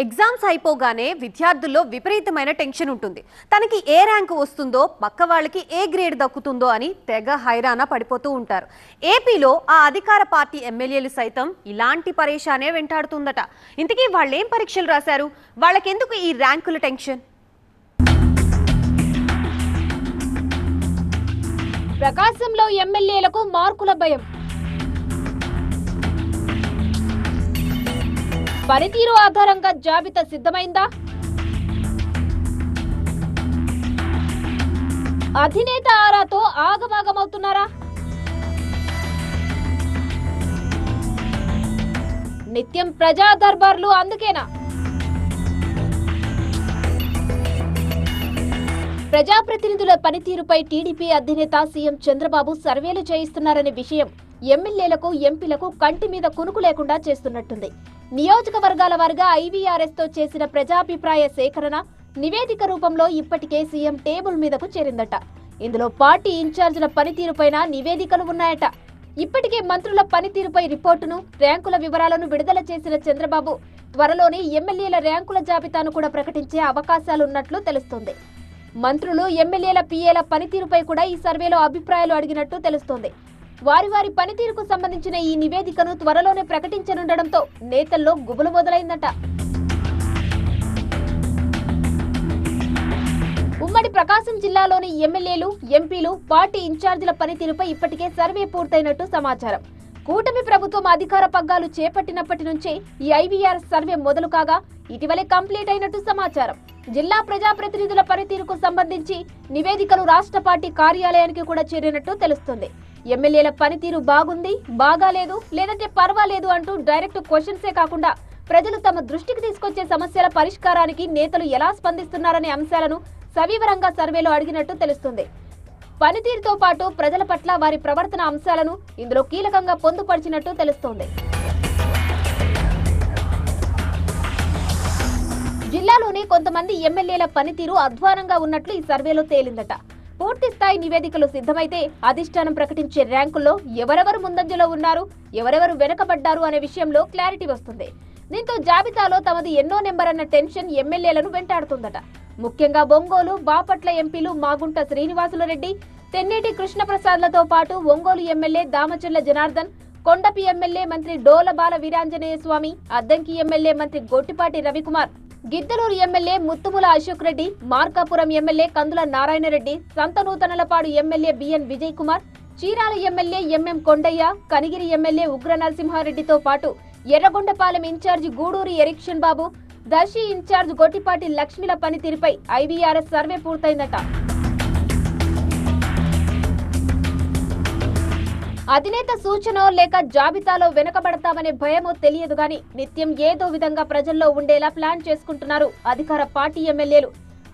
Exams అయిపోగానే విద్యార్థుల్లో విపరీతమైన టెన్షన్ ఉంటుంది. తనకి ఏ ర్యాంకు వస్తుందో, పక్క వాళ్ళకి ఏ గ్రేడ్ దక్కుతుందో అని తెగ హైరాణ పడిపోతూ ఉంటారు. ఏపీలో ఆ అధికార పార్టీ ఎమ్మెల్యేలు సైతం ఇలాంటి పరేషానే వెంటాడుతుందట. ఇంతకీ వాళ్ళేం పరీక్షలు రాశారు? వాళ్ళకెందుకు ఈ ర్యాంకుల టెన్షన్? ప్రకాశంలో ఎమ్మెల్యేలకు మార్కుల భయం. పనితీరు ఆధారంగా జాబితా సిద్ధమైందా? అధినేత ఆరాతో ఆగమాగమవుతున్నారా? నిత్యం ప్రజా దర్బార్లు అందుకేనా? ప్రజాప్రతినిధుల పనితీరుపై టీడీపీ అధినేత సీఎం చంద్రబాబు సర్వేలు చేయిస్తున్నారనే విషయం ఎమ్మెల్యేలకు, ఎంపీలకు కంటి మీద కునుకు లేకుండా చేస్తున్నట్టుంది. నియోజకవర్గాల వారీగా IVRS తో చేసిన ప్రజాభిప్రాయ సేకరణ నివేదిక రూపంలో ఇప్పటికే సీఎం టేబుల్ మీదకు చేరిందట. ఇందులో పార్టీ ఇన్ఛార్జీల పనితీరుపైన నివేదికలు ఉన్నాయట. ఇప్పటికే మంత్రుల పనితీరుపై రిపోర్టును, ర్యాంకుల వివరాలను విడుదల చేసిన చంద్రబాబు త్వరలోనే ఎమ్మెల్యేల ర్యాంకుల జాబితాను కూడా ప్రకటించే అవకాశాలున్నట్లు తెలుస్తోంది. మంత్రులు, ఎమ్మెల్యేల PAల పనితీరుపై కూడా ఈ సర్వేలో అభిప్రాయాలు అడిగినట్టు తెలుస్తోంది. వారి పనితీరుకు సంబంధించిన ఈ నివేదికను త్వరలోనే ప్రకటించనుండడంతో నేతల్లో గుబులు మొదలైందట. ఉమ్మడి ప్రకాశం జిల్లాలోని ఎమ్మెల్యేలు, ఎంపీలు, పార్టీ ఇన్ఛార్జీల పనితీరుపై ఇప్పటికే సర్వే పూర్తయినట్టు సమాచారం. కూటమి ప్రభుత్వం అధికార పగ్గాలు చేపట్టినప్పటి నుంచే ఈ IVRS సర్వే మొదలు కాగా ఇటీవలే కంప్లీట్ అయినట్టు సమాచారం. జిల్లా ప్రజాప్రతినిధుల పనితీరుకు సంబంధించి నివేదికలు రాష్ట్ర పార్టీ కార్యాలయానికి కూడా చేరినట్టు తెలుస్తుంది. ఎమ్మెల్యేల పనితీరు బాగుంది, బాగాలేదు, లేదంటే పర్వాలేదు అంటూ డైరెక్ట్ క్వశ్చన్సే కాకుండా ప్రజలు తమ దృష్టికి తీసుకొచ్చే సమస్యల పరిష్కారానికి నేతలు ఎలా స్పందిస్తున్నారనే అంశాలను సవివరంగా సర్వేలో అడిగినట్టు తెలుస్తుంది. పనితీరుతో పాటు ప్రజల పట్ల వారి ప్రవర్తన అంశాలను ఇందులో కీలకంగా పొందుపరిచినట్టు తెలుస్తోంది. జిల్లాలోని కొంతమంది ఎమ్మెల్యేల పనితీరు అధ్వానంగా ఉన్నట్లు ఈ సర్వేలో తేలిందట. పూర్తి స్థాయి నివేదికలు సిద్ధమైతే అధిష్టానం ప్రకటించే ర్యాంకుల్లో ఎవరెవరు ముందంజలో ఉన్నారు, ఎవరెవరు వెనకబడ్డారు అనే విషయంలో క్లారిటీ వస్తుంది. దీంతో జాబితాలో తమది ఎన్నో నెంబర్ అన్న టెన్షన్ ఎమ్మెల్యేలను వెంటాడుతుందట. ముఖ్యంగా ఒంగోలు, బాపట్ల ఎంపీలు మాగుంట శ్రీనివాసులరెడ్డి, తెన్నేటి కృష్ణప్రసాద్లతో పాటు ఒంగోలు ఎమ్మెల్యే దామచర్ల జనార్దన్, కొండపి ఎమ్మెల్యే మంత్రి డోలబాల వీరాంజనేయ స్వామి, అద్దంకి ఎమ్మెల్యే మంత్రి Gottipati Ravikumar, Giddalur MLA Muthumula Ashok Reddy, Markapuram MLA Kandula Narayana Reddy, Santhanuthalapadu MLA BN Vijay Kumar, Chirala MLA MM Kondaiah, Kanigiri MLA Ugra నరసింహారెడ్డితో పాటు ఎర్రగొండపాలెం ఇన్ఛార్జి గూడూరి ఎరిక్షన్ బాబు, దర్శి ఇన్ఛార్జ్ గొట్టిపాటి లక్ష్మిల పనితీరుపై IVRS సర్వే పూర్తయిందట. అధినేత సూచనో లేక జాబితాలో వెనకబడతామనే భయమో తెలియదు గాని నిత్యం ఏదో విధంగా ప్రజల్లో ఉండేలా ప్లాన్ చేసుకుంటున్నారు అధికార పార్టీ ఎమ్మెల్యేలు.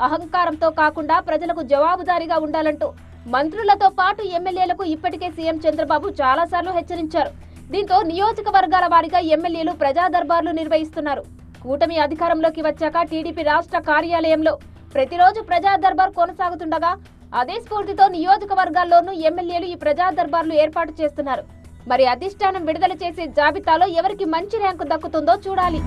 అహంకారంతో కాకుండా ప్రజలకు జవాబుదారీగా ఉండాలంటూ మంత్రులతో పాటు ఎమ్మెల్యేలకు ఇప్పటికే సీఎం చంద్రబాబు చాలాసార్లు హెచ్చరించారు. దీంతో నియోజకవర్గాల వారీగా ఎమ్మెల్యేలు ప్రజా దర్బార్లు నిర్వహిస్తున్నారు. కూటమి అధికారంలోకి వచ్చాక టీడీపీ రాష్ట్ర కార్యాలయంలో ప్రతిరోజు ప్రజా దర్బార్ కొనసాగుతుండగా అదే స్ఫూర్తితో నియోజకవర్గాల్లోనూ ఎమ్మెల్యేలు ఈ ప్రజా దర్బార్లు ఏర్పాటు చేస్తున్నారు. మరి అధిష్టానం విడుదల చేసే జాబితాలో ఎవరికి మంచి ర్యాంకు దక్కుతుందో చూడాలి.